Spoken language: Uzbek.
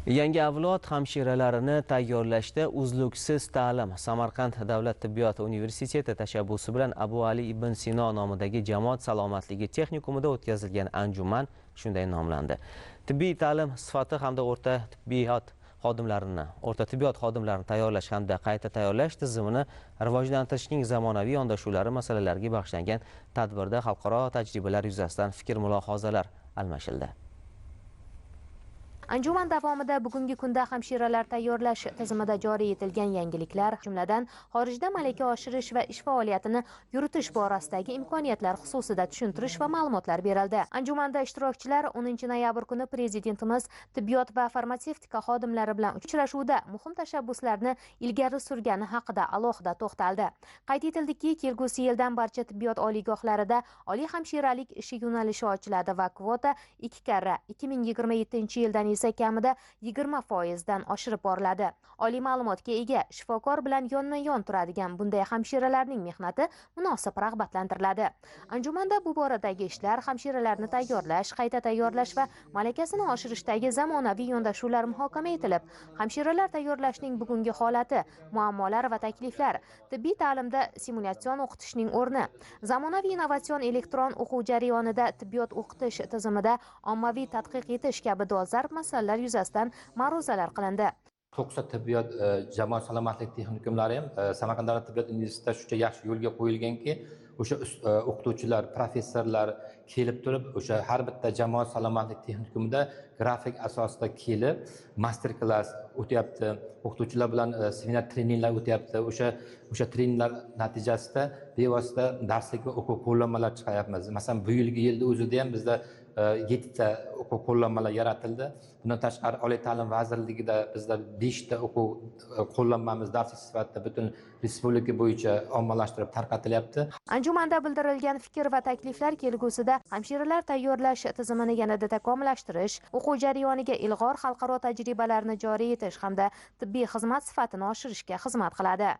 Yangi avlod hamshiralarini tayyorlashda uzluksiz ta'lim. Samarqand davlat tibbiyot universiteti tashabbusi bilan Abu Ali ibn Sino nomidagi jamoat salomatligi texnikumida o'tkazilgan anjuman shunday nomlandi. Tibbiy ta'lim sifati hamda o'rta tibbiyot xodimlarini tayyorlash hamda qayta tayyorlash tizimini rivojlantirishning zamonaviy yondashuvlari masalalariga bag'ishlangan tadbirda xalqaro tajribalar yuzasidan fikr-mulohazalar almashildi. Anjuman davomida bugungi kunda hamshiralar tayyorlash tizimida joriy etilgan yangiliklar, jumladan xorijda malaka oshirish va ish faoliyatini yuritish borasidagi imkoniyatlar xususida tushuntirish va ma'lumotlar berildi. Anjumanda ishtirokchilar 10 noyabr kuni Prezidentimiz tibbiyot va farmatsevtika xodimlari bilan uchrashuvda muhim tashabbuslarni ilgari surgani haqida alohida to'xtaldi. Qayd etildiki, kelgusi yildan barcha tibbiyot oliygohlarida oliy hamshiralik ishi yo'nalishi ochiladi va kvota 2 karra 2027-yildan kamida 20% dan oshirib boriladi. Oliy ma'lumotga ega shifokor bilan yonma-yon turadigan bunday hamshiralarning mehnati munosib rag'batlantiriladi. Anjumanda bu boradagi ishlar, hamshiralarni tayyorlash, qayta tayyorlash va malakasini oshirishdagi zamonaviy yondashuvlar muhokama etilib, hamshiralar tayyorlashning bugungi holati, muammolar va takliflar, tibbiy ta'limda simulятsion o'qitishning o'rni, zamonaviy innovatsion elektron o'quv jarayonida tibbiyot o'qitish tizimida ommaviy tadqiq etish kabi dolzarb masalalar yuzasidan ma'ruzalar qilindi. To'qson tibbiyot jamoat salomatlik texnikumlari ham Samarqand davlat tibbiyot universitetida shuncha yaxshi yo'lga qo'yilganki, o'sha o'qituvchilar, professorlar kelib turib, o'sha har bitta jamoat salomatlik texnikumida grafik asosida kelib, master klass o'tyapti, o'qituvchilar bilan seminar treninglar o'tyapti. O'sha treninglar natijasida bevosita darslik va o'quv qo'llanmalar chiqaryapmiz. Masalan, bu yilgi yilda o'zida ham bizda 7 ta o'quv qo'llanmalar yaratildi. Bundan tashqari Oliy ta'lim vazirligida bizda 5 ta o'quv qo'llanmamiz darslik sifatida butun respublika bo'yicha ommalashtirib tarqatilyapti. Anjumanda bildirilgan fikr va takliflar kelgusida hamshiralar tayyorlash tizimini yanada takomillashtirish, o'quv jarayoniga ilg'or xalqaro tajribalarni joriy etish hamda tibbiy xizmat sifatini oshirishga xizmat qiladi.